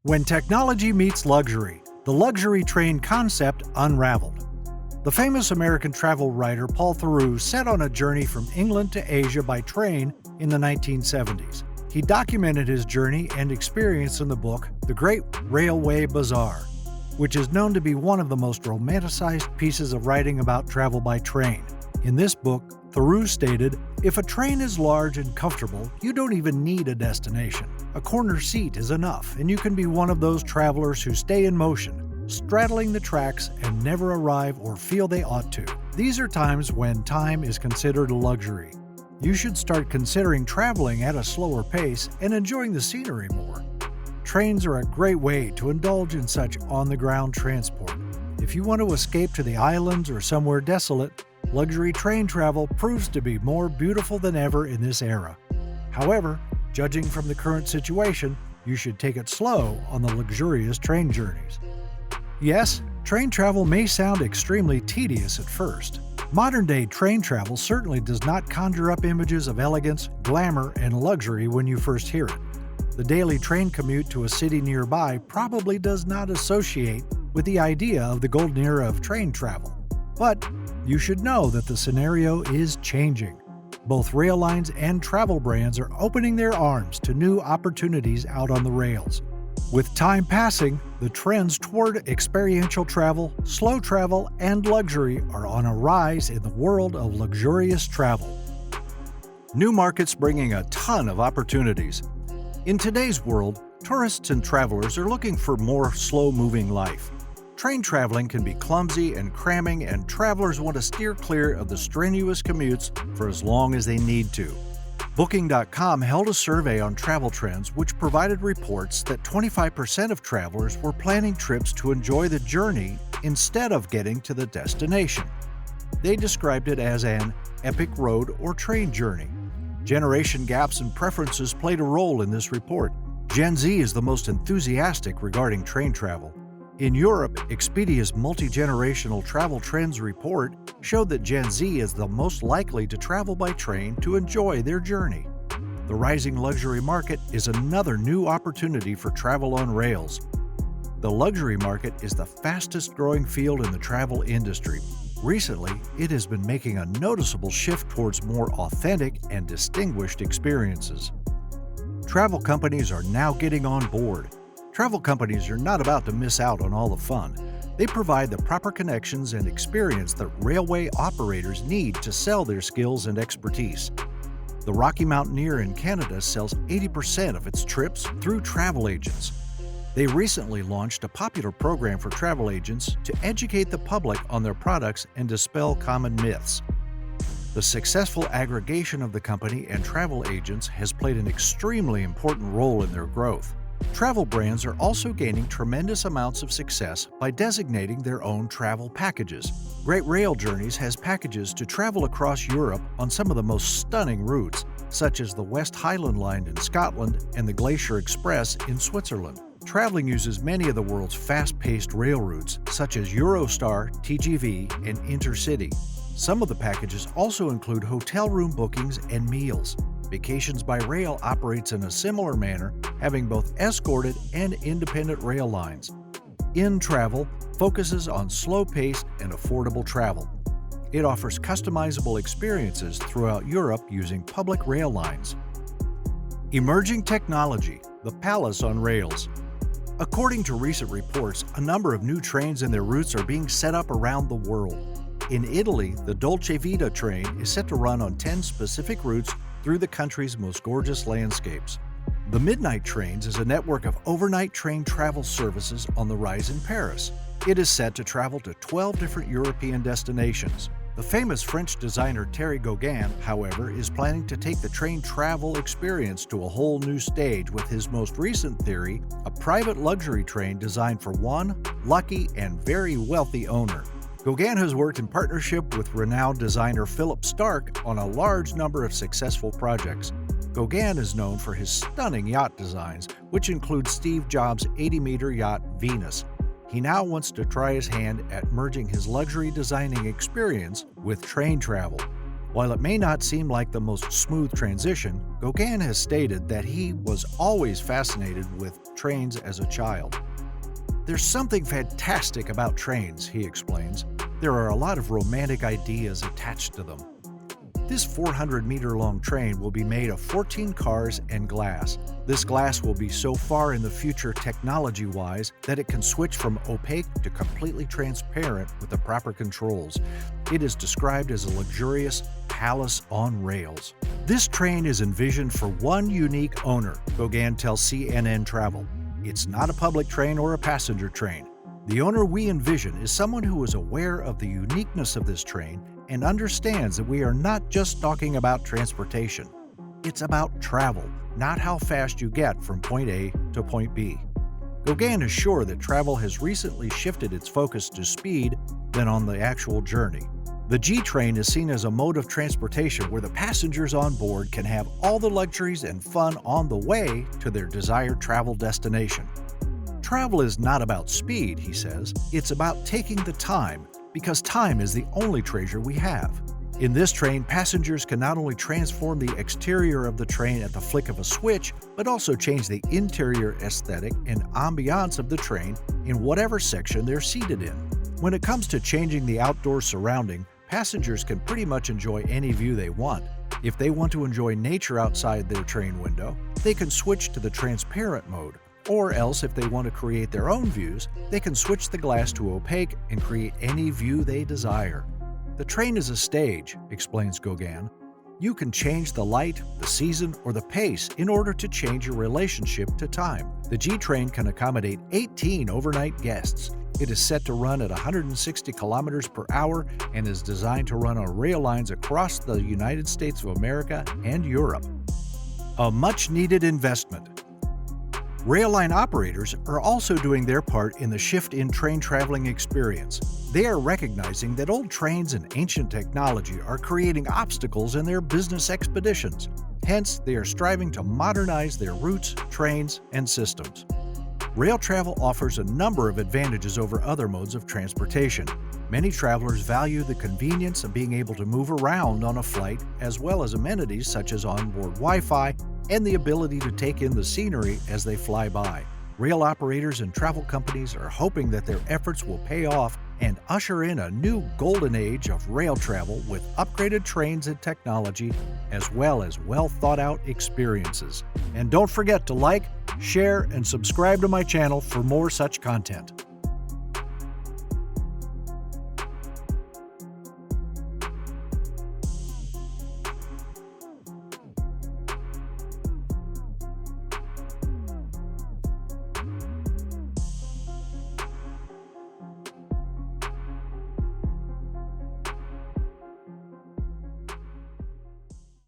When technology meets luxury, the luxury train concept unraveled. The famous American travel writer Paul Theroux set on a journey from England to Asia by train in the 1970s. He documented his journey and experience in the book The Great Railway Bazaar, which is known to be one of the most romanticized pieces of writing about travel by train. In this book, Theroux stated, "If a train is large and comfortable, you don't even need a destination. A corner seat is enough, and you can be one of those travelers who stay in motion, straddling the tracks and never arrive or feel they ought to. These are times when time is considered a luxury. You should start considering traveling at a slower pace and enjoying the scenery more. Trains are a great way to indulge in such on-the-ground transport. If you want to escape to the islands or somewhere desolate, luxury train travel proves to be more beautiful than ever in this era. However, judging from the current situation, you should take it slow on the luxurious train journeys." Yes, train travel may sound extremely tedious at first. Modern-day train travel certainly does not conjure up images of elegance, glamour, and luxury when you first hear it. The daily train commute to a city nearby probably does not associate with the idea of the golden era of train travel. But you should know that the scenario is changing. Both rail lines and travel brands are opening their arms to new opportunities out on the rails. With time passing, the trends toward experiential travel, slow travel, and luxury are on a rise in the world of luxurious travel. New markets bringing a ton of opportunities. In today's world, tourists and travelers are looking for more slow-moving life. Train traveling can be clumsy and cramming, and travelers want to steer clear of the strenuous commutes for as long as they need to. Booking.com held a survey on travel trends which provided reports that 25% of travelers were planning trips to enjoy the journey instead of getting to the destination. They described it as an epic road or train journey. Generation gaps and preferences played a role in this report. Gen Z is the most enthusiastic regarding train travel. In Europe, Expedia's multi-generational travel trends report showed that Gen Z is the most likely to travel by train to enjoy their journey. The rising luxury market is another new opportunity for travel on rails. The luxury market is the fastest-growing field in the travel industry. Recently, it has been making a noticeable shift towards more authentic and distinguished experiences. Travel companies are now getting on board. Travel companies are not about to miss out on all the fun. They provide the proper connections and experience that railway operators need to sell their skills and expertise. The Rocky Mountaineer in Canada sells 80% of its trips through travel agents. They recently launched a popular program for travel agents to educate the public on their products and dispel common myths. The successful aggregation of the company and travel agents has played an extremely important role in their growth. Travel brands are also gaining tremendous amounts of success by designating their own travel packages. Great Rail Journeys has packages to travel across Europe on some of the most stunning routes, such as the West Highland Line in Scotland and the Glacier Express in Switzerland. Traveling uses many of the world's fast-paced rail routes, such as Eurostar, TGV, and Intercity. Some of the packages also include hotel room bookings and meals. Vacations by Rail operates in a similar manner, having both escorted and independent rail lines. In Travel focuses on slow-paced and affordable travel. It offers customizable experiences throughout Europe using public rail lines. Emerging technology, the Palace on Rails. According to recent reports, a number of new trains and their routes are being set up around the world. In Italy, the Dolce Vita train is set to run on 10 specific routes through the country's most gorgeous landscapes. The Midnight Trains is a network of overnight train travel services on the rise in Paris. It is set to travel to 12 different European destinations. The famous French designer Thierry Gauguin, however, is planning to take the train travel experience to a whole new stage with his most recent theory, a private luxury train designed for one lucky and very wealthy owner. Gauguin has worked in partnership with renowned designer Philip Stark on a large number of successful projects. Gauguin is known for his stunning yacht designs, which include Steve Jobs' 80-meter yacht Venus. He now wants to try his hand at merging his luxury designing experience with train travel. While it may not seem like the most smooth transition, Gauguin has stated that he was always fascinated with trains as a child. "There's something fantastic about trains," he explains. "There are a lot of romantic ideas attached to them." This 400-meter-long train will be made of 14 cars and glass. This glass will be so far in the future technology-wise that it can switch from opaque to completely transparent with the proper controls. It is described as a luxurious palace on rails. This train is envisioned for one unique owner, Gauguin tells CNN Travel. "It's not a public train or a passenger train. The owner we envision is someone who is aware of the uniqueness of this train and understands that we are not just talking about transportation. It's about travel, not how fast you get from point A to point B." Gauguin is sure that travel has recently shifted its focus to speed than on the actual journey. The G train is seen as a mode of transportation where the passengers on board can have all the luxuries and fun on the way to their desired travel destination. "Travel is not about speed," he says. "It's about taking the time, because time is the only treasure we have." In this train, passengers can not only transform the exterior of the train at the flick of a switch, but also change the interior aesthetic and ambiance of the train in whatever section they're seated in. When it comes to changing the outdoor surrounding, passengers can pretty much enjoy any view they want. If they want to enjoy nature outside their train window, they can switch to the transparent mode. Or else, if they want to create their own views, they can switch the glass to opaque and create any view they desire. "The train is a stage," explains Gauguin. "You can change the light, the season, or the pace in order to change your relationship to time." The G train can accommodate 18 overnight guests. It is set to run at 160 kilometers per hour and is designed to run on rail lines across the United States of America and Europe. A much-needed investment. Rail line operators are also doing their part in the shift in train traveling experience. They are recognizing that old trains and ancient technology are creating obstacles in their business expeditions. Hence, they are striving to modernize their routes, trains, and systems. Rail travel offers a number of advantages over other modes of transportation. Many travelers value the convenience of being able to move around on a flight, as well as amenities such as onboard Wi-Fi and the ability to take in the scenery as they fly by. Rail operators and travel companies are hoping that their efforts will pay off and usher in a new golden age of rail travel with upgraded trains and technology, as well as well-thought-out experiences. And don't forget to like, share, and subscribe to my channel for more such content.